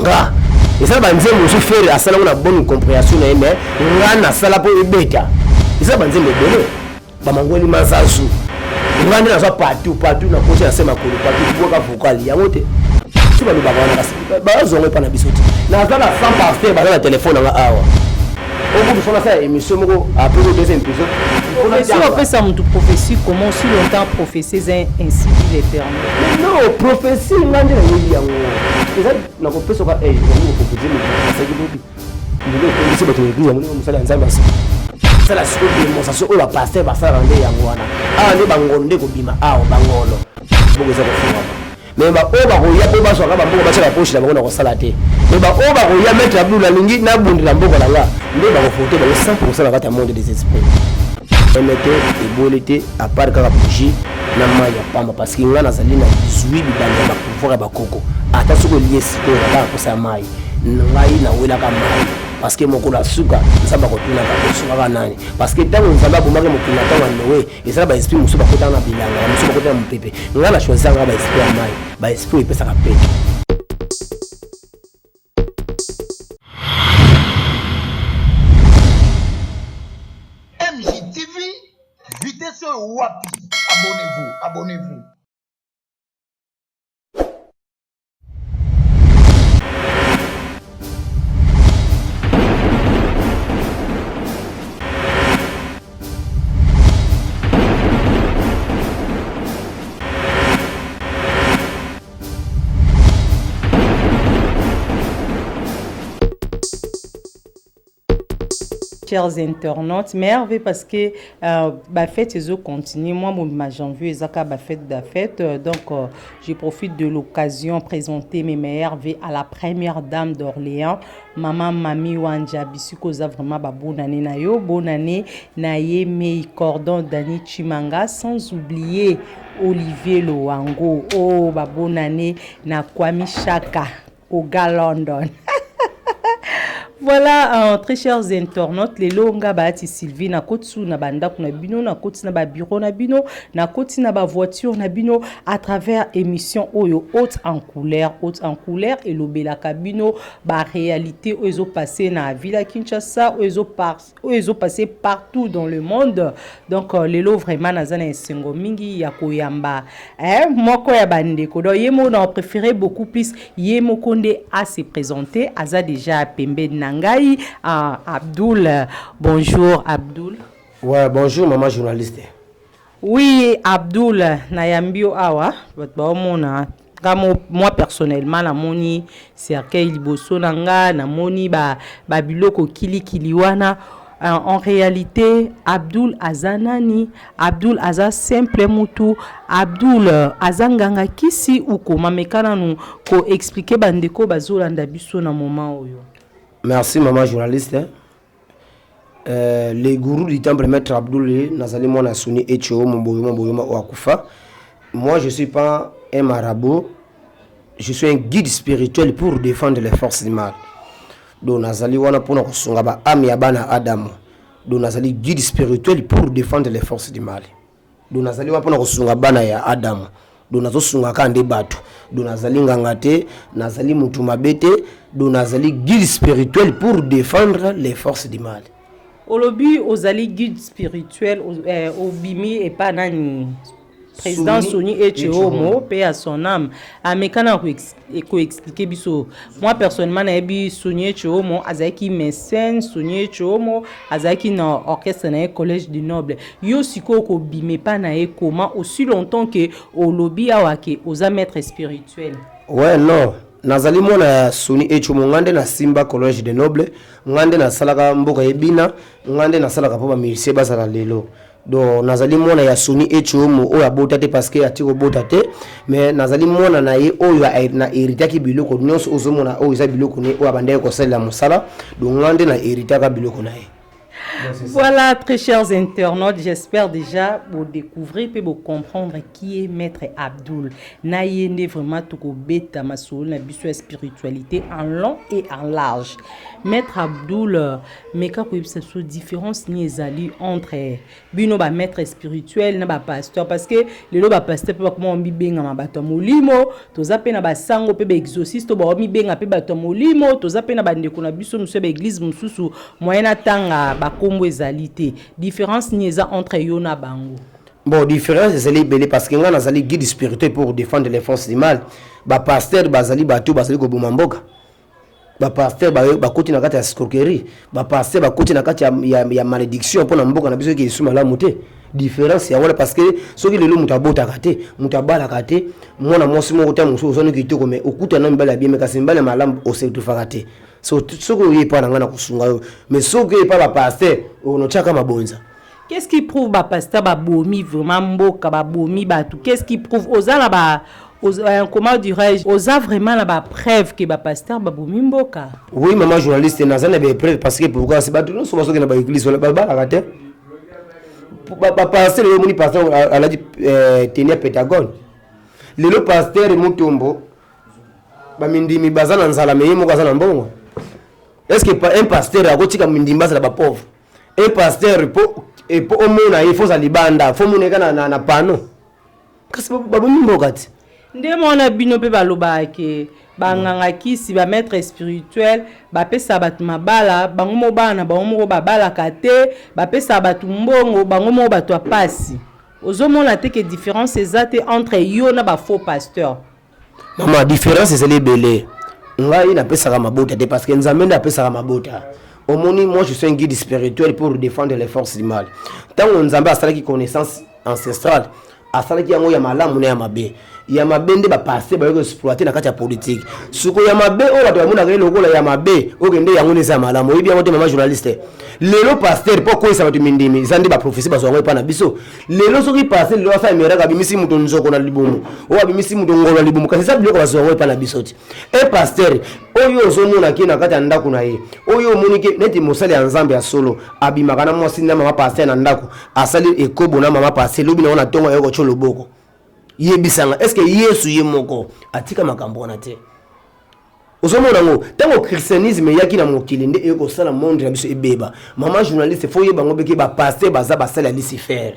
nga eza banzembo so faire asala na bonne compréhension na eme nga na sala po ebeta eza banzembo ebele bamangoli mazazu nga nde nazwa partout na kote nasema kolo partout boka vocal yango te si baloba bana kasi bazongo epa na biso te naza na 100 parfait baza na telefone nga awa oku bisona sa émission moko après le deuxième épisode si on fait ça mon prophétie comment si longtemps prophétie ainsi dit l'Éternel non prophétie nga nde na yango eza na kopesa ka eh ngo proposer mo ça ki bobi ndilo ko ndisi bato église yango musala nzambe asi sala siko démonstration o la pasteur ba sala nde yango wana awa nde bangonde ko bima awa bangolo boko za ko fuma mais ba o ba ko ya po ba so ka ba mboko ba tshela poche la bango na ko sala te mais ba o ba ko ya mettre Abdul la lingi na bundi la mboko la nga nde ba ko foto ba 100% ba ta monde des esprits emete ebolete à part ka bougie na maya pamba parce que nga na zali na 18 bibanda ba pouvoir ba koko ata soko lié siko la ba ko sa mai ngai na wela ka mai parce que moko la suka nsamba ko tuna ka suka ka nani parce que tango nsamba bomaka mokina tango nowe eza ba esprit musuba ko tana bilanga musuba ko tana mpepe nga na choisir nga ba esprit ya mai ba esprit epesa ka pete MJTV vitesse wapi abonnez-vous chers internautes, merveille parce que bah fête ils ont continué. Moi, ma janvier, ils ont fête de fête. Donc, je profite de l'occasion de présenter mes meilleurs vœux à la première dame d'Orléans, maman Mami Wanja Bisukoza vraiment bonne année na yo, bonne année na Yemi Cordon Dani Chimanga, sans oublier Olivier Loango. Oh, bonne année na Kwame Chaka au gars London. Voilà, très chers internautes, les longa baati Sylvie na kotsu na banda kuna bino na koti na ba bureau na bino na koti na ba voiture na bino à travers émission Oyo haute en couleur et lobela kabino ba réalité oyo passé na Villa Kinshasa oyo passé partout dans le monde. Donc les lo vraiment nazana esengo mingi ya koyamba moko ya bandeko do yemo na préféré beaucoup plus yemo konde à se présenter aza déjà pembe na Ngai, Abdul. Bonjour Abdul. Ouais, bonjour maman journaliste. Oui, Abdul, Nayambio Awa, moi personnellement, na moni cercueil liboso nanga, na moni ba biloko kiliwana. En réalité, Abdul Azanani, Abdul Aza simple mutu, Abdul Azanganga kisi ou koma mekana nous ko expliquer bandeko bazolanda biso na moment oyo. Merci maman journaliste. Les gourous du temple maître Abdoul Nazali Mwana Suni Echo Momboyoma Ouakufa. Moi je suis pas un marabout, je suis un guide spirituel pour défendre les forces du mal. Donc Nazali Wana pour nous sungaba ami abana Adam. Donc Nazali guide spirituel pour défendre les forces du mal. Donc Nazali Wana pour nous sungaba na ya Adam. Donc nazo sungaka nde batu. Donc Nazali ngangate, Nazali mutumabete, donc Nazali guide spirituel pour défendre les forces du mal. Olobi ozali guide spirituel obimi et pas nani président Soni Echeomo paix à son âme amekana ko expliquer biso moi personnellement na bi Soni Echeomo azaki mécène Soni Echeomo azaki na orchestre na collège du noble yo siko ko bime pas na e comment aussi longtemps que olobi awake oza maître spirituel. Ouais non nazali mona Soni Echeomo ngande na Simba collège de noble ngande na salaka mboka ebina ngande na salaka pa ba musicien basala lelo. Donc nazali mona ya Soni Echeomo oya botate parce que atiko botate mais nazali mona na ye oya na héritaki biloko nyonso ozomona oya za biloko ne oya bandeko sala musala donc ngande na héritaka biloko na ye. Voilà, très chers internautes, j'espère déjà vous découvrir et vous comprendre qui est Maître Abdoul. Naïende vraiment tout au bêta ma soul, la spiritualité en long et en large. Maître Abdoul, mais quand vous avez cette différence ni entre bino ba maître spirituel na ba pasteur parce que le lo ba pasteur peut comment on benga ma bato molimo, to zape na ba sango pe ba exorciste ba mi benga pe bato molimo, to zape na ba ndeko na biso monsieur ba église mususu moyena tanga ba kombo ezalité. Différence ni eza entre yo na bango. Bon, différence ezali belé parce que ngana zali guide spirituel pour défendre les forces du mal. Ba pasteur bazali bato bazali ko bomamboka. Ba pasteur ba koti na kati ya escroquerie, ba pasteur ba koti na kati ya malédiction pour na mboka na biso ki isuma la muté. Différence ya wala parce que soki lelo mutabota kate, mutabala kate, mona mosi mo kota muso zone ki toko me okuta na mbala bien me kasi mbala malam o se tufakate. So soko yepa na ngana kusunga yo. Mais soko yepa ba pasteur ono chaka mabonza. Qu'est-ce qui prouve ba pasteur ba bomi vraiment mboka ba bomi ba tout? Qu'est-ce qui prouve ozala ba comment dirais-je, osa vraiment la preuve que ba pasteur ba bomi mboka? Oui, maman journaliste nazana ba preuve parce que pourquoi c'est pas tout non so baso que na ba église wala ba kate. Ba pasteur le moni pasteur a dit tenir Pentagone. Le pasteur mutombo ba mindimi bazana nzala me yemo kazana mbongo. Est-ce que un pasteur a gotika mindimi bazala ba pauvre? Un pasteur et pour au monde il faut ça libanda, faut moneka na pano. Kasi ba bomi mboka ti. Nde mona bino pe baloba ke banganga kisi ba maître spirituel ba pesa batu mabala bango mo bana bango mo babala kate ba pesa batu mbongo bango mo batu apasi ozomona te que différence ezate entre yo na ba faux pasteur. Maman différence c'est les belé ngai na pesa ka mabota te parce que nzambe na pesa ka mabota. Au moni moi je suis un guide spirituel pour défendre les forces du mal. Tant on nzambe asala ki connaissance ancestrale asala ki yango ya malamu na ya mabe. Ya mabende ba passer ba exploiter na kati ya politique. Suko ya mabe o bato bamuna ke lokola ya mabe o kende yango neza malamu. Oyebi yango te mama journaliste. Lelo pasteur po ko isa bato mindimi. Zandi ba prophétie ba zongo pa na biso. Lelo soki passer lelo sa emeraka bimisi muto nzoko na libumu. O bimisi muto ngolo na libumu. Kasi sa biloko ba zongo pa na biso ti. E pasteur oyo ozomona ki na kati ya ndako na ye. Oyo monike neti mosali ya nzambe ya solo abimaka na mwasi na mama pasteur na ndako. Asali ekobo na mama pasteur lobi na ona tongo yoko cholo boko. Yebisanga est-ce que Yesu yemoko atika makambo na te ozomona ngo tango christianisme yaki na mokili nde eko sala monde na biso ebeba mama journaliste faut yeba ngo beke ba pasteur baza basala Lucifer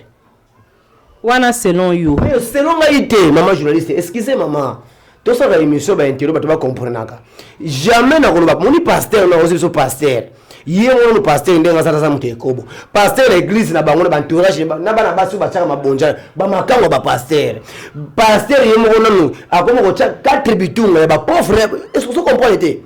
wana selon you selon ngaite mama journaliste excusez maman to ça va émission ba interro ba to ba comprendre jamais na koloba moni pasteur na ozo pasteur yéwo no pasteur ndenga sasa mutu ekobo pasteur l'église na bango na entourage na bana basu ba chaka mabonja ba makango ba pasteur yémo nanu akomo ko chaka 4 bitunga ba pauvre est-ce que vous comprenez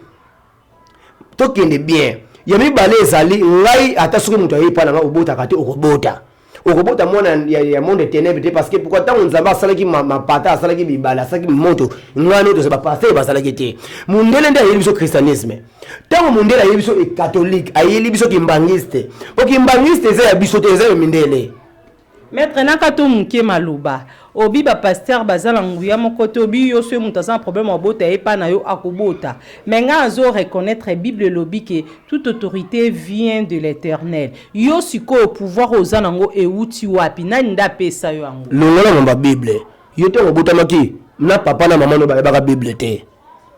to kende bien yami balé ezali ngai ata soki mutu ayipa na obota kati okobota mona ya monde ténèbres parce que pourquoi tant on zamba salaki ma pata salaki bibala salaki moto ngano to se ba passer ba salaki te mundele nda yeli biso christianisme tant mundele yeli biso catholique ayeli biso kimbangiste po kimbangiste za ya biso te za mindele maître nakato muke maluba obi ba pasteur bazala nguya moko to bi yo so mutaza problème obota e pa na yo akobota mais nga azo reconnaître bible lobi que toute autorité vient de l'Éternel yo siko au pouvoir ozanango e uti wapi nani nda pesa yo ango longola mba bible yo to obota maki na papa na maman no ba bible te.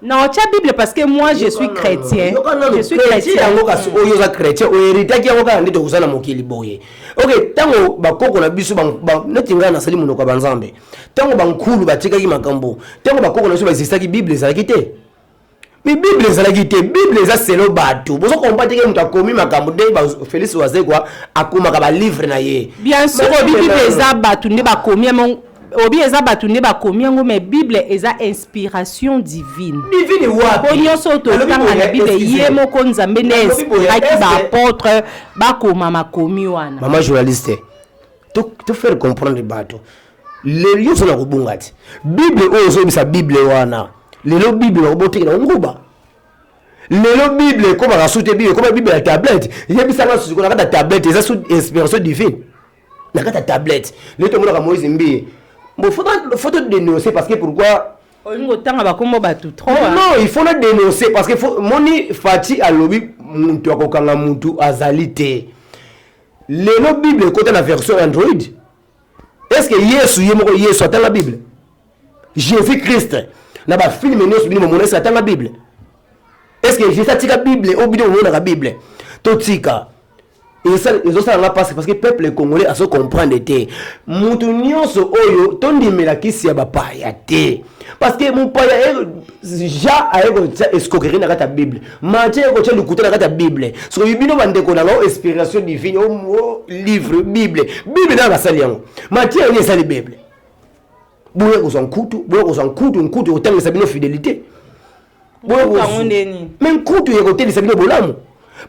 Non, tu as Bible parce que moi je suis chrétien. Je suis chrétien. Oyo za chrétien, o héritage yango ka ndito kusana mokili boye. OK, tango bakoko na biso ba netinga na sali munoko banzambe. Tango bankulu batika ki makambo. Tango bakoko na biso bazisaki Bible za kite. Mais Bible za kite, Bible za selo bato. Bozo kompati ke muta komi makambo de ba Félix Wazekwa akuma ka ba livre na ye. Bien sûr, Bible za bato ne ba komi obi eza batu ne ba komi ngo mais Bible eza inspiration divine. Divine wapi? Bonyo soto tanga na Bible yemo ko nzambe ne aki ba apôtre ba koma makomi wana. Maman journaliste. To faire comprendre bato. Le yo sona kubungati. Bible ozo bisa Bible wana. Lelo Bible obotika na nguba. Lelo Bible ko ba sute Bible ko ba Bible la tablette. Yebisa na suko na kata tablette eza sous inspiration divine. Na kata tablette. Le to mona ka Moïse mbi. Bon, faut dénoncer parce que pourquoi non, il faut le dénoncer parce que moni fati alobi muntu akokanga muntu azalite lelo Bible côté la version Android. Est-ce que Yesu attend la Bible? Jésus-Christ na ba film nyonso bino mona attend la Bible. Est-ce que Jésus atika Bible au bino mona la Bible? Totika. Et ça parce que le peuple congolais a se comprendre te. Mutu nyonso oyo tondimela kisi ya bapaya te. Parce que mon paya ja ayo escroquerie na kata Bible. Matie ko tshelu kutana kata Bible. So yibino bandeko na lo inspiration divine au livre Bible. Bible na basali yango. Matie ni sali Bible. Boye ko son kutu otanga sabino fidélité. Boye ko même kutu yeko teli sabino bolamu.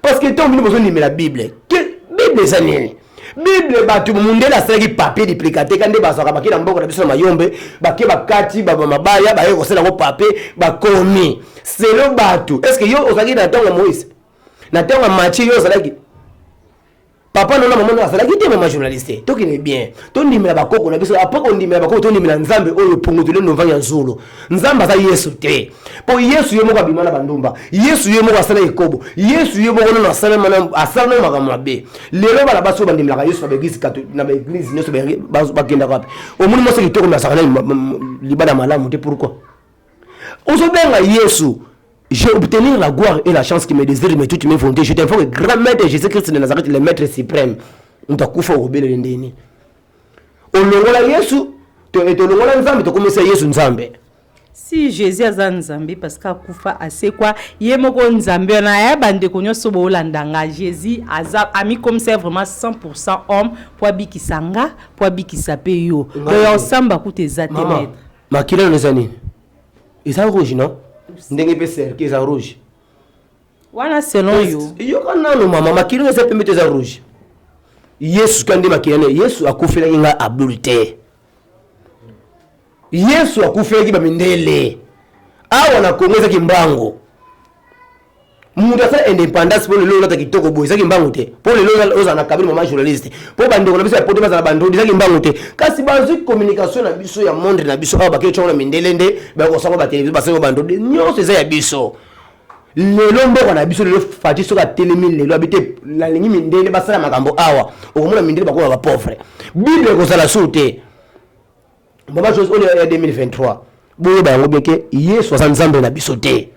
Parce que tant que besoin de la Bible. Bible ça nini? Bible ba tu munde la saki papier duplicaté quand ba saka bakina mboko na biso mayombe bake bakati baba mabaya ba yeko sela ko papier ba komi. C'est le batu. Est-ce que yo osaki na tonga Moïse? Na tonga Machi yo salaki. Papa non maman na salaki te maman journaliste. To kine bien. To ndimela bakoko na biso apoko ndimela bakoko to ndimela nzambe oyo pungutule no vanya nzulu. Nzamba za Yesu te. Po Yesu yemo ka bimana bandumba. Yesu yemo ka sala ikobo. Yesu yemo ko na sala mana asala na makambe. Lelo bala baso bandimela ka Yesu ba église catholique na ba église nyoso ba kenda kapi. Omuni mo se kitoko na sala libana malamu te pourquoi? Ozobenga Yesu. J'ai obtenu la gloire et la chance qui me désire, mais toutes mes volontés. Je t'informe que grand maître Jésus-Christ de Nazareth, le maître suprême. On t'a coupé au bel endeni. On longola Yesu, tu longola Nzambe, tu commences à Yesu Nzambe. Si Jésus a Nzambe parce qu'à kufa assez quoi, yemoko Nzambe na ya bande konyo sobo olandanga. Jésus a mis comme c'est vraiment 100% homme pour bikisanga, pour bikisape yo. Donc ensemble koute zate maître. Makila les années. Ils sont rouges non? Ndenge pese qui est rouge. Wana selon yo. Yo kana no mama makilo se pe meteza rouge. Yesu kandi makilane Yesu akufela inga abdulite. Yesu akufela kiba mindele. Awa na kongeza kimbango. Muda sa independence pour le lolo ta kitoko boy sa kimbango te. Pour le lolo oza na kabine mama journaliste. Pour bandeko na biso ya poto baza na bandodi sa kimbango te. Kasi bazu communication na biso ya monde na biso awa bakelo chona mindele nde ba ko sanga ba télévision basengo bandodi nyonso za ya biso. Lelo mboko na biso lelo fati soka telemi lelo abite la lingi mindele basala makambo awa. Okomona mindele bako ba pauvre. Bible ko sala soute. Mama chose on est 2023. Boye ba ngo beke Yesu nzambe na biso te.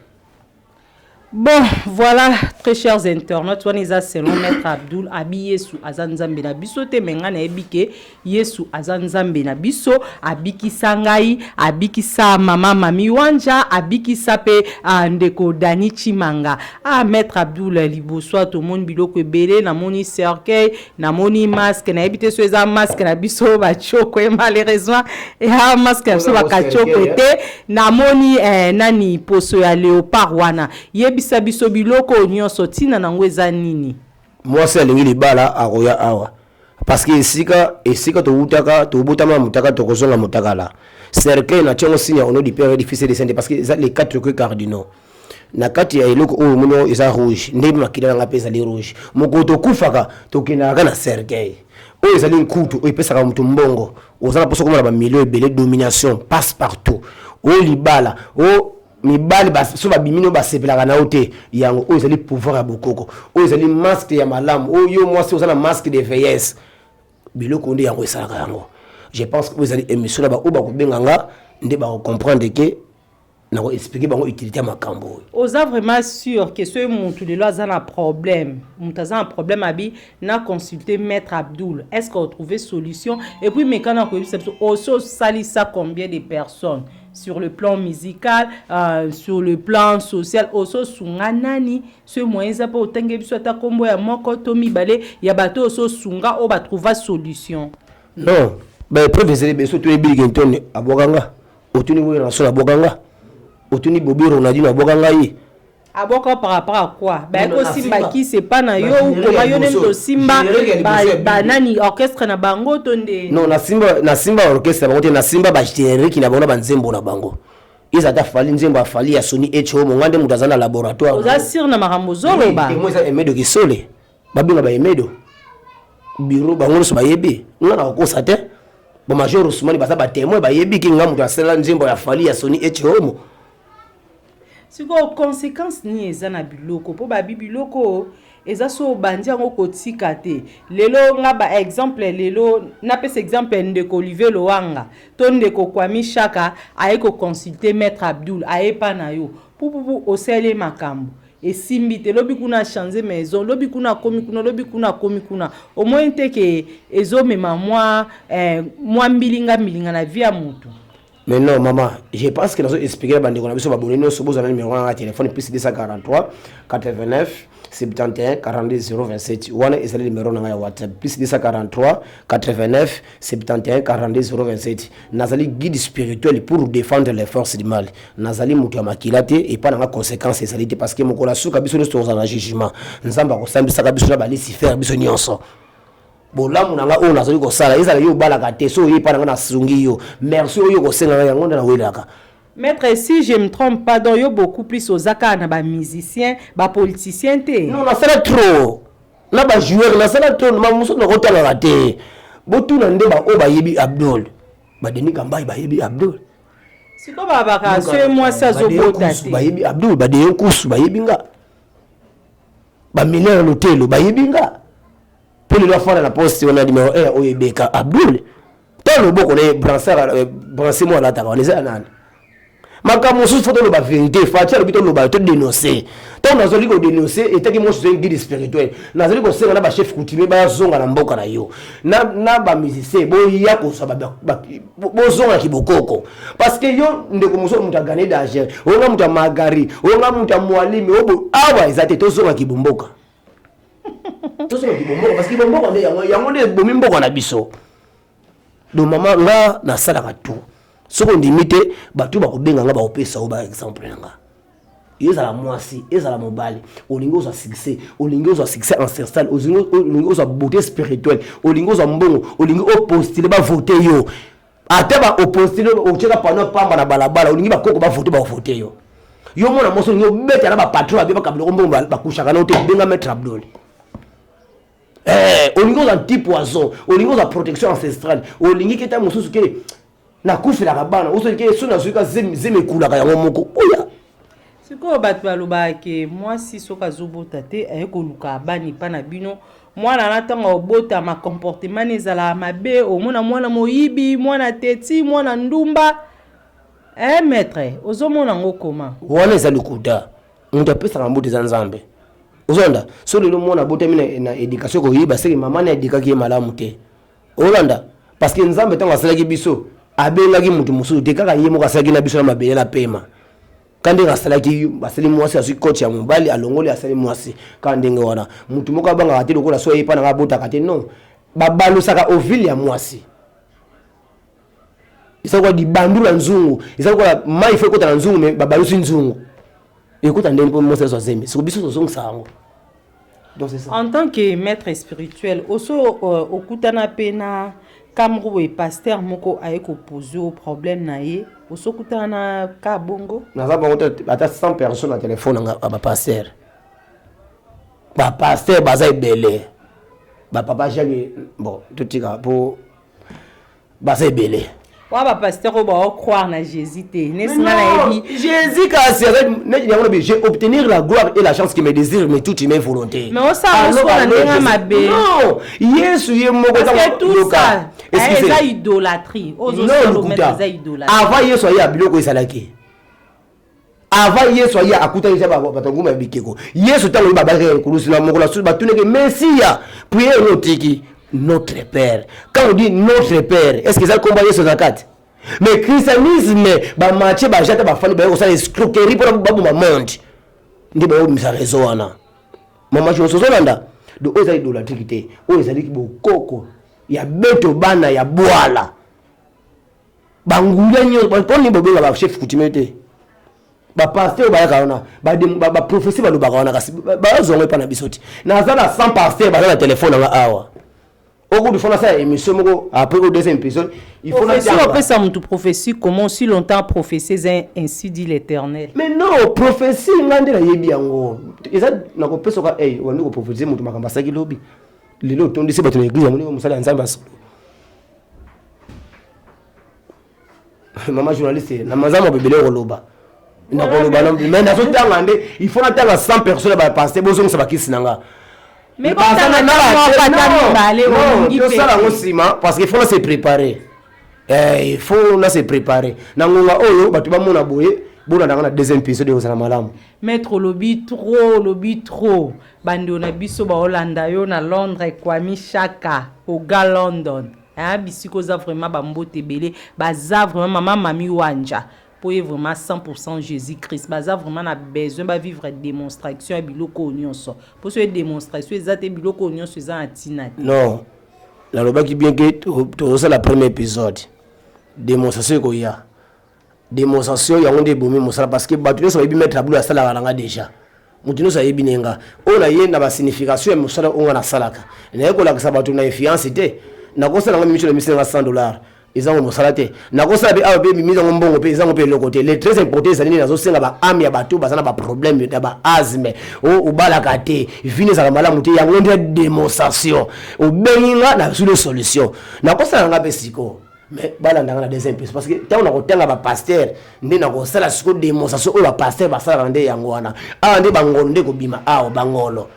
Bon, voilà, très chers internautes, on est selon Maître Abdul, abi Yesu azanzambe na biso te mengana ebike Yesu azanzambe na biso, abiki sangai, abiki sa mama mami wanja, abiki sape ndeko Dani Chimanga. Ah, Maître Abdul liboso to mon biloko ebele na moni cercueil, na moni masque, na ebite so eza masque na biso ba choko malheureusement et ha masque na biso ba kachoko te, na moni nani poso ya léopard wana. Bisa biso biloko nyonso tina nango eza nini? Moi c'est alingi libala akoya awa. Parce que esika to utaka to botama mutaka to kozonga mutaka la. Cercueil na tchengo sinya ono di père difficile de sainte parce que les quatre que cardinaux. Na kati ya eloko o muno eza rouge. Ndebe makila nga pesa li rouge. Mokoto kufaka to kinaka na cercueil. O ezali nkutu o ipesa ka mutu mbongo. Ozana poso komona ba milieu ebele domination passe partout. O libala o mibali so babimino basepelaka na ote yango oyo ezali pouvoir ya bokoko oyo ezali masque ya malamu oyo mwasi ozana masque de vieillesse biloko nde yango esalaka yango. Je pense que ezali émission na ba oyo bakobenganga nde bakocomprendre ke nako expliquer bango utilité ya makambo oyo. Oza vraiment sûr que ce muntu lelo aza na problème muntu aza na problème abi na consulter Maître Abdul. Est-ce qu'on trouve solution? Et puis mekana ko yebisa oso salisa combien de personnes sur le plan musical, sur le plan social, oso sunga nani ce moyen za pa otenge biso ta kombo ya moko to mibale ya bato oso sunga o ba trouver solution. Non, ba professeur beso to ebi gentone aboganga otuni bo na so aboganga otuni bobiro na dina aboganga yi aboka par rapport à quoi? Ben ko simba qui c'est pas na yo ou koma yo nem to simba ba nani orchestre na bango tonde. Non na simba orchestre bango te na simba ba générique ki na bango ba nzembo na bango. Isa ta fali nzembo afali ya Sony Echo mo ngande mutazana laboratoire. Oza sir na makambo zolo ba. Moi ça emedo ki sole. Ba binga ba emedo. Biro bango so ba yebi. Ngana ko sa te. Ba major Ousmane ba sa ba témoin ba yebi ki ngamu ta sala nzembo ya fali ya Sony Echo mo. siko conséquence ni eza na biloko po ba biloko eza so bandi yango kotika te lelo nga ba exemple lelo na pesa exemple ndeko Olivier Loanga to ndeko Kwami Shaka aye ko consulter maître Abdul aye pa na yo pupupu osele makambo esimbi te lobi kuna changer maison lobi kuna komi kuna au moins te ke ezo mema moi mbilinga na via mutu. Mais non, maman, je pense que nous avons expliqué la bande de connexion. Nous avons un numéro de téléphone plus 243 89 71 42 027. On a le numéro de WhatsApp plus 243 89 71 42 027. Nous avons guide spirituel pour défendre les forces du mal. Nous avons mutu makilate et pas dans conséquences et parce que mon colasou kabiso nous sommes en jugement. Nous avons ressemblé ça kabiso na bali si faire biso nyonso. Bola munanga ona zali ko sala ezala yo balaka te so yi pana na sungi yo merci yo ko senga yango na welaka. Maître, si je me trompe pas, donc yo beaucoup plus aux accords na ba musiciens, ba politiciens te. Non, na sala trop. Na ba joueur na sala trop ma muso na kota la te. Botu na ndeba o ba yebi Abdul. Ba Denis Kambai ba yebi Abdul. Siko ba baka so moi ça zo bota te. Ba yebi Abdul ba de kusu ba yebi nga. Ba milere l'hôtel ba yebi nga. Pour le faire la poste on a numéro 1 oyebeka Abdul tant le boko les brancher moi là ta on les anane makamu sous photo le ba vérité fatia le bito le ba te dénoncer tant dans zoli ko dénoncer et teki moi je suis un guide spirituel na zoli ko senga na ba chef coutumier ba zonga na mboka na yo na ba musicien bo ya ko sa ba bo zonga ki bokoko parce que yo ndeko muso muta gagner d'argent on nga muta magari on nga muta mwalimi obo awa ezate to zonga ki bomboka. Tout ça parce que bon yango de bomi mboko na biso do mama nga na sala ka tout soko ndimite batu ba ko benga nga ba opesa o ba exemple nga ezala mwasi ezala mobali olingo za succès ancestral olingo za beauté spirituelle olingo za mbongo olingo o postuler ba voter yo ate ba opostuler o cheka pano pamba na balabala olingi ba koko ba voter yo yo mona moso ngo beta na ba patron ba kabilo mbongo ba kushaka na hotel benga maître Abdul. Olingo za anti-poison, olingo za protection ancestrale, olingi keta mususu ke na kufila kabana, oso ke so na zuka zeme kula ka yango moko. Oya. Siko batu baloba ke moi si soka zobota te ayeko luka bani pa na bino, mwana na tanga obota ma comportement ezala mabe, o mwana moyibi, mwana teti, mwana ndumba. Maître, ozomona ngo koma. Wana eza lukuta. Muntu apesa ngambuti za Nzambe. Ozonda so le mona bote mina na éducation ko yiba seki mama na éduka ki malamu te Olanda parce que Nzambe tanga salaki biso abenga ki mutu musu te kaka yemo ka salaki na biso na mabele na pema kande ka salaki basali mwasi asu coach ya mobali alongoli asali mwasi kande ngwana mutu moka banga ati lokola so yipa na bota kate non babalo saka ovile ya mwasi isakwa di bandula nzungu isakwa mai fe kota na nzungu me babalusi nzungu. Écoute, en tant que maître spirituel, aussi au kutana pena Kamrou et pasteur moko aeko poser au problème naie, aussi kutana ka bongo. Nous avons 100 personnes à téléphone à ma pasteur. Ba pasteur bazai belé. Ba papa j'ai bon tout cas pour bazai belé. Wa pasteur ba croire na Jésus té Jésus j'ai obtenir la gloire et la chance qui me désire mais toute mes volontés. Mais on ça on mabe. Non, Yesu ye moko dans tout ça. Eza idolâtrie. Avant Yesu ya biloko esalaki. Avant Yesu ya akuta isa ba batanguma bikeko. Yesu tango ba ba kulusila moko la ba tuneke Messia prier notiki. Notre Père. Quand on dit notre Père, est-ce que ça combat Yesu zakat? Mais christianisme ba matche ba jata ba fani ba ko sa escroquerie pour ba ba monde. Ndi ba yo misa réseau wana. Mama je so landa. Do oza idolatrité. O ezali ki bokoko. Ya beto bana ya boala. Banguya nyo ba poni bobe ba chef coutumier. Ba pasteur ba yakana ba prophétie ba lo ba kana kasi ba zongo pa na bisoti. Na zala 100 pasteur ba na téléphone nga awa. Au bout de faire ça émission après au deuxième épisode il faut la ça mon prophétie comment si longtemps prophétie ainsi dit l'Éternel. Mais non prophétie ngande la yebi yango eza na ko pesa ka wani ko prophétie mutu makamba saki lobi lelo tondi se bato na église ngoni musala Nzambe aso mama journaliste na mazama bebele ko loba Mais il faut attendre 100 personnes à passer. Besoin ça va qui sinanga. Mais parce qu'il faut se préparer. Il faut se préparer. Nangonga oyo batu ba mona boye bona na deuxième épisode de malamu. Maître lobby trop. Bandi on a biso ba Hollanda yo na Londres Kwame Shaka au Ga London. Ah bisiko za vraiment ba mbote belé, ba za vraiment maman mami wanja. Pour vraiment 100% Jésus-Christ. Baza vraiment na besoin ba vivre démonstration biloko nyonso. Pour ce démonstration ezate biloko nyonso za atina. Non. La loba qui bien que tout ça la premier épisode. Démonstration ko ya. Démonstration ya onde bomi mosala parce que batu so yebi mettre abulu asala balanga déjà. Mutuno so yebi nenga. Ona yenda ba signification ya mosala onga na salaka. Na yeko la ka batu na influence te. Na ko sala ngami micho le $100. Ils ont mosalate na ko sabe abe mise en mbongo pe ils ont pe le côté les très important ça ni nazo senga ba ami ya bato bazana ba problème ya ba asthme o ubala kate vini za mala muti ya ngende démonstration o benga na sur les solutions na ko sala ngabe siko mais bala ndanga na deuxième pièce parce que tant on a kotenga ba pasteur ndi na ko sala siko démonstration o ba pasteur ba sala ndé yango wana a ndi bangolo ndé ko bima a bangolo.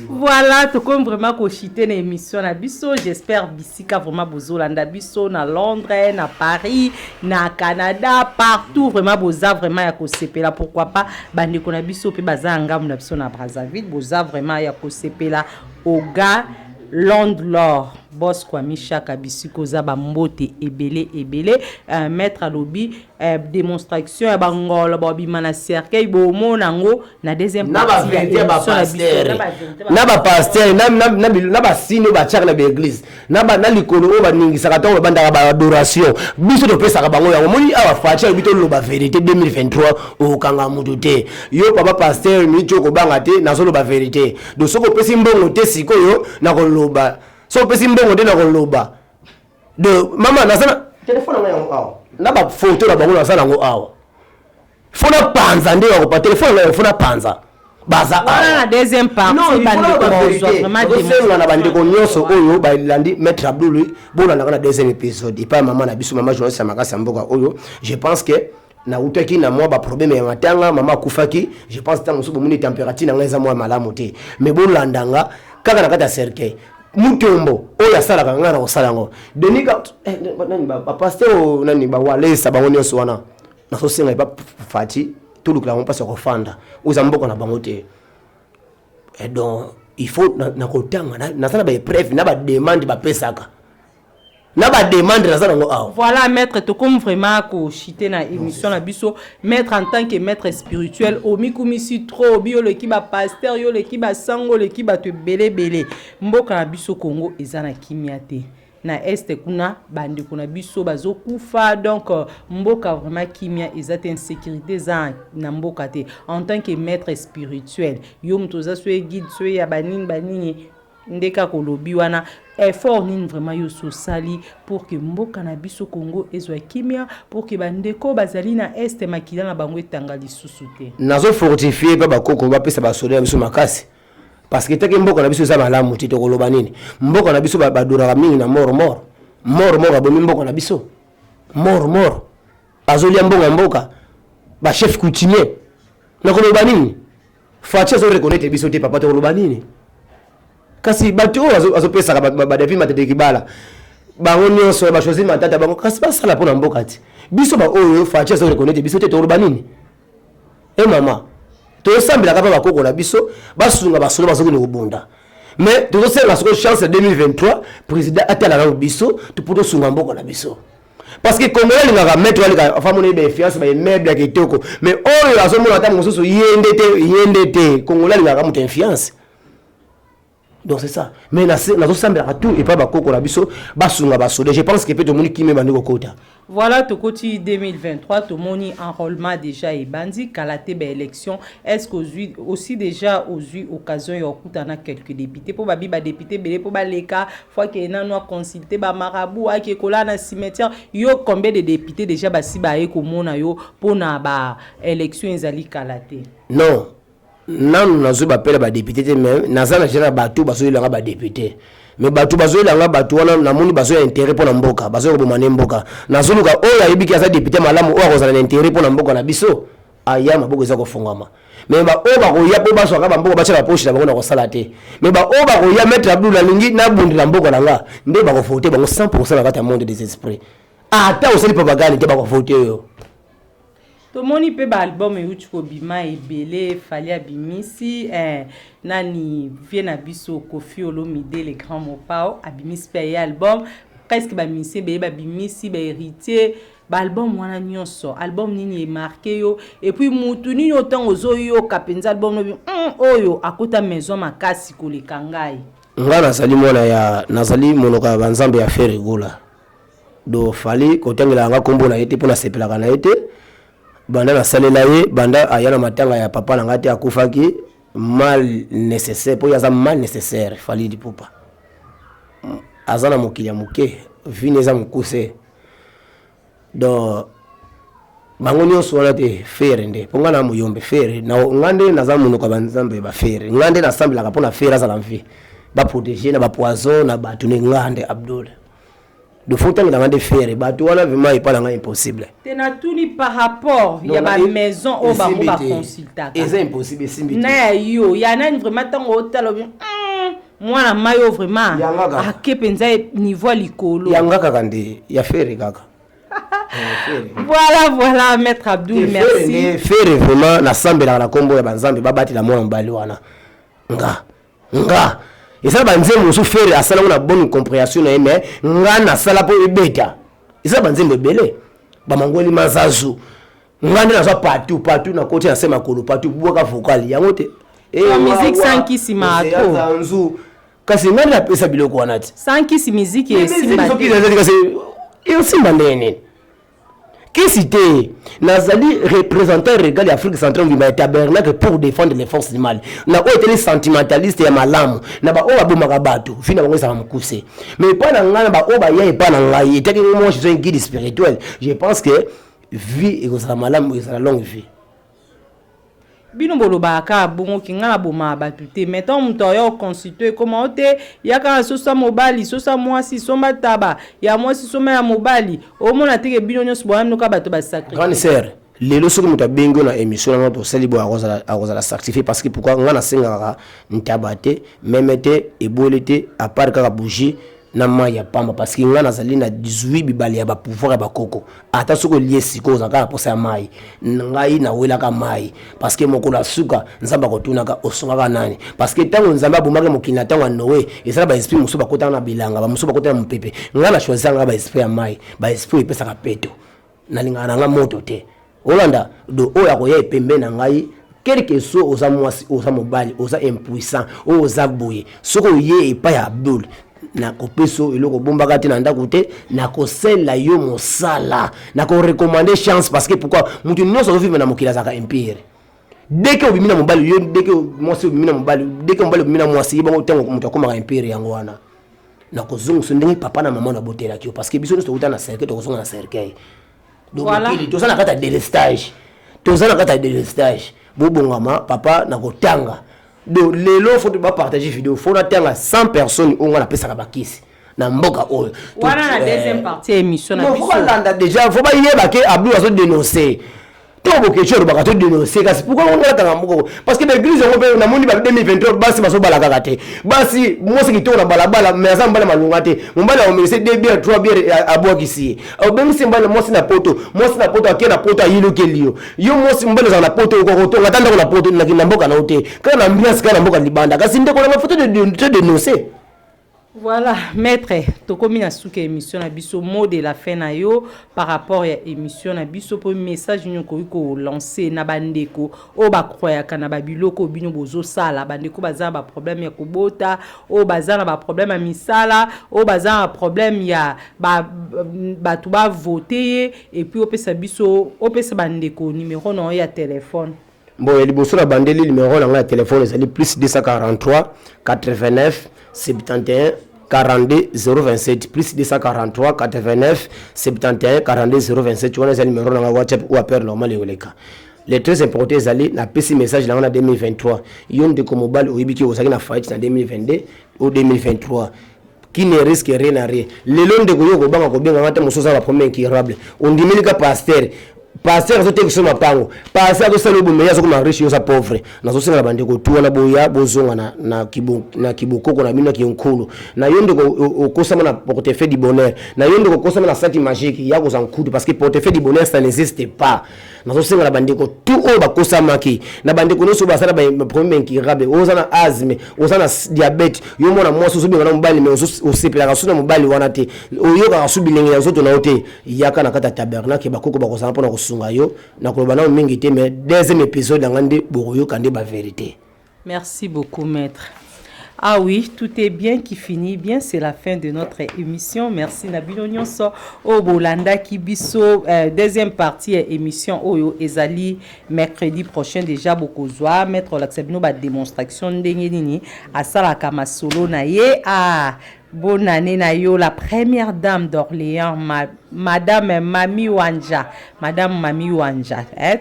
Voilà, tu comme vraiment cochiter l'émission na biso, j'espère bisika vraiment bozolanda biso na Londres, na Paris, na Canada, partout vraiment boza vraiment ya kosepela pourquoi pas bandi kona biso pe bazanga na biso na Brazzaville, boza vraiment ya kosepela au Ga Londres. Boss Kwame Shaka bisiko za ba mbote ebele mettre à lobby démonstration ya bangolo ba bimana cercueil bo monango na deuxième partie na ba pasteur na ba sino ba chaka na église na ba na likolo o ba ningisa ka to ba ndaka ba adoration biso to pesa ka bango yango moni awa facha bito lo ba vérité 2023 o kanga mutu te yo papa pasteur mi choko banga te na solo ba vérité do soko pesi mbongo te sikoyo na ko loba so pesi mbongo de na koloba de mama na sana téléphone na yango awa na ba photo na bango na sana ngo awa fona panza nde ko pa téléphone na fona panza baza na deuxième partie bandi ko vraiment démonstration na bandi ko nyoso oyo ba landi mettre abdulu bona na deuxième épisode et pas maman na biso mama journaliste makasi mboka oyo je pense que na utaki na moi ba problème ya matanga mama kufaki je pense tant musubu muni température na ngeza moi malamu te mais bona ndanga kaka na kata cercueil mutombo oya sala kangana osalango denika nani ba pasteur nani ba walesa ba onyo swana na so senga ba fati tout le clame passe ko fanda uzamboko na bangote et donc il faut na kotanga na sala ba preuve na ba demande ba pesaka na ba demande na sala ngo aw voilà maître to comme vraiment ko chiter na émission na biso maître en tant que maître spirituel o mikumisi trop bio le ki ba pasteur yo le ki ba sango le ki ba te belé mboka na biso Congo ezana kimia te na este kuna bande kuna biso bazokufa donc mboka vraiment kimia ezate insécurité za na mboka te en tant que maître spirituel yo mtoza so guide so ya banini ndeka kolobi wana effort nini vraiment yo sosali pour que mboka na biso Congo ezwa kimia pour que bandeko bazali na este makila na bango etanga lisusu te nazo fortifier ba bakoko ba pesa ba soda biso makasi parce que teke mboka na biso za malamu te to koloba nini mboka na biso ba dura mingi na mort abomi mboka na biso mort azolia mboka ba chef coutumier na koloba nini facha zo reconnaître biso te papa to koloba nini kasi bato azopesa ba David Matete Kibala bango nyonso ba choisi matata bango kasi ba sala pona mboka ti biso ba oyo facha zo reconnaître biso te to koloba nini mama to sambela ka ba bakoko na biso basunga basolo bazoko ni kubunda mais to senga soko chance 2023 président atala na biso to poto sunga mboka na biso parce que Congolais linga mettre wali ka famu ne be fiance ba meuble ya kitoko mais oyo azomona ta mususu yende te Congolais linga mutu influence. Donc c'est ça. Mais na sambela ka tout et pas bakoko na biso basunga basolo je pense que peut to moni kimi bandiko kota. Voilà, tout côté 2023, tout le monde enrôlement déjà et bandi, calaté ben élection. Est-ce qu'aujourd'hui aussi déjà aujourd'hui occasion y a quelques députés pour babi ba député belé pour ba leka fois que na no consulter ba marabout a ke kola na cimetière yo combien de députés déjà ba si ba e ko mona yo pour na ba élection ezali calaté. Non. Non, nazo ba pela ba député même nazana jera ba tout ba so ilanga ba député. mais batu bazoyela nga batu wana namoni bazoya intérêt pour na mboka bazoya kobomana mboka nazoluka oyo ayebiki aza député malamu oyo akozala na intérêt pour na mboka na biso aya maboko eza kofungama mais ba oyo bakoya po baswaka bamboka batya bapoche na bango na kosala te mais ba oyo bakoya maître Abdul alingi nabundela mboka na nga nde bakovote bango 100% na kati ya monde des esprits ata osali propagande te bakovote oyo tomoni pe ba album euti kobima ebele fali abimisi nani vie na biso Koffi Olomide le grand mopao abimisi pe album presque bamisi be babimisi ba héritier ba album wana nyonso album nini e marqué yo et puis mutu nini autant ozoyo kapenza album no oyo akota maison makasi koleka ngai nga nazali mwana ya nazali monoka banzambe ya faire gola do fali kotangela nga kombo na ete pona sepelaka na ete banda na salela ye banda ayana matanga ya papa na ngati akufaki mal nécessaire po yaza mal nécessaire fali di popa azana mokili ya moke vineza mokuse do bango nyonso wana te fere nde ponga na muyombe fere na ngande naza monoka banzambe ba fere ngande nasambelaka pona fere azala mvi ba protéger na ba poison na batu ne ngande Abdul de fontaine dans des fers bateau wana vraiment pas là impossible tena tuni par rapport il y a ba maison au ba consulta c'est impossible simbi na yo ya nani vraiment tango otalo moi na mayo vraiment a kepenza niveau likolo yanga kaka ndi ya fere kaka voilà maître Abdul merci fere vraiment na sambela na kombo ya banzambe babati la mwana mbali wana nga et ça banze musu faire asala una bonne compréhension na mais ngana sala po ebeta et ça banze mbele ba mangoli mazazu ngande na so partout na côté na sema kolo partout boka vocal yango te la musique sanki sima to nzu kasi ngani na pesa biloko wana ti sanki si musique et simba et simba ndene Qu'est-ce que Nazali représentant régal d'Afrique centrale du tabernacle pour défendre les forces du mal. Na été sentimentaliste ya malamu. Na ba oba bomaka bato. Fina bango ça mukuse. Mais pas na ngana ba oba ya pas na ngai. Et que moi je suis un guide spirituel. Je pense que vie et ça malamu et ça longue vie. Bino boloba ka bongo kingana boma batute mettons mutoyo constitué comment te yaka sosa mobali sosa mwasi somba taba ya mwasi soma ya mobali o mona teke bino nyos boya noka bato ba sacré grande sœur lelo soki muta bengo na émission na to salibo akozala certifié parce que pourquoi ngana sengaka ntabate memete ebolete à part ka bougie na maya pamba parce que ngana zali na 18 bibali ya ba pouvoir ya bakoko ata soko lié siko za ka posa mai ngai na wela ka mai parce que mokola suka nzamba kotuna ka osonga ka nani parce que tango nzamba bomaka mokina tango noé ezala ba esprit musuba kota na bilanga ba musuba kota na mpepe ngana choisir nga ba esprit ya mai ba esprit epesa ka peto na lingana nga moto te olanda do oya ko ye pembe na ngai quelque soit oza mwasi oza mobali oza impuissant oza boye soko ye epa ya Abdul na kopeso eloko bombaka te na ndako te na kosela yo mosala na ko recommander chance parce que pourquoi mutu nyonso vivre na mokila zaka empire dès que obimina mobali yo dès que mwasi obimina mobali dès que mobali obimina mwasi yeba tango mutu akoma empire yango wana na kozonga so ndenge papa na maman na botela kio parce que biso nyonso uta na cercle to kozonga na cercle donc to sana kata délestage bobongama papa na kotanga do lelo faut pas partager vidéo faut attendre 100 personnes on a pesa ka bakisi na mboka oyo wana na deuxième partie émission na biso déjà faut pas yeba ke Abdou azo dénoncer to bokecho ba ka to dénoncer kasi pourquoi on ngala ka mboko parce que l'église on peut na moni ba 2023 basi baso bala ka te basi mosi ki to na balabala mais ça mbala malunga te mbala o mese 2 bière 3 bière abo kisi o bemi se mbala mosi na poto akena poto ayilo kelio yo mosi mbala na poto ko to ngatanda ko na poto na mboka na ote kana ambiance kana mboka libanda kasi ndeko na photo de dénoncer. Voilà, maître, tokomi na suka émission na biso mot de la fin na yo par rapport à émission na biso pour message nyoko ko lancer na bandeko o ba croya kana ba biloko bino bozo sala bandeko baza ba problème ya kobota o baza na ba problème ya misala o baza na problème ya ba tu ba voter et puis opesa biso opesa bandeko numéro na ya téléphone. Bon, il y a bandeli numéro na téléphone c'est plus 243 89 71 42 027 plus 243 89 71 42 027 tu as un numéro na WhatsApp ou appel normal yoleka. Les très important zali na petit message là en 2023 yon de comme mobile ou ibiki osaki na fight en 2022 ou 2023 qui ne risque rien à rien. Le long de Goyo Gobanga Kobenga Mata Mososa la première incurable. On dit milika pasteur. Pasteur zote kusoma pango. Pasteur kusalo bumeya zo kuma riche yo sa pauvre. Na zo singa bandeko tuwa na boya bozonga na kibokoko na bino kinkulu. Na yonde ko kosama na portefeuille du bonheur. Na yonde ko kosama na sati magique ya ko zankudu parce que portefeuille du bonheur ça n'existe pas. Na zo singa bandeko tout o ba kosama ki. Na bandeko no so ba sala ba premier incurable. Ozana asthme, ozana diabète. Yo mona mwa so binga na mobali mais osepela ka suna mobali wana te. Oyo ka subilenge ya zoto na ote. Yaka na kata tabernacle ba koko ba kosama pona sungayo na kolobana mingi te mais deuxième épisode ngande boroyo kande ba vérité. Merci beaucoup maître. Ah oui, tout est bien qui finit bien, c'est la fin de notre émission. Merci Nabino Nyonso au Bolanda Kibiso, deuxième partie émission Oyo Ezali mercredi prochain déjà Bokozwa mettre l'accès ba démonstration ndengeni à Sala Kamasolo na ye à bonne année na yo la première dame d'Orléans madame Mami Wanja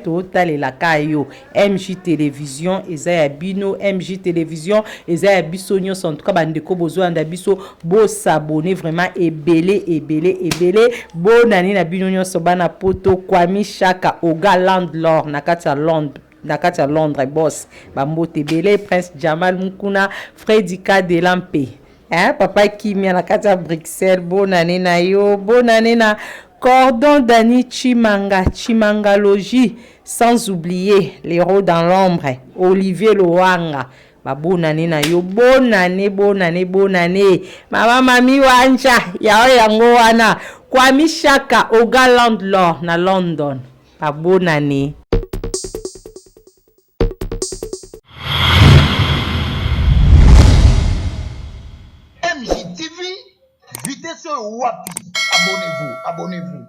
total la kayo MJ télévision ezaya bino MJ télévision ezaya bisonyo en tout cas bandeko bozo anda biso bo s'abonner vraiment ebele bonne année na bino nyonso bana poto Kwami Shaka Oga Landlord na kata Londres boss bambote bele Prince Jamal Mukuna Freddy Kadelampe. Papa Kimi à la carte Bruxelles, bonne année na yo, bonne année na Cordon Dani Chimangalogie, sans oublier l'héros dans l'ombre, Olivier Loanga. Bonne année na yo, bonne année. Mama Mami Wanja, yao yango wana, Kwami Shaka, Oga Landlord na London. Bonne année. MJTV, vitesse wapi, abonnez-vous.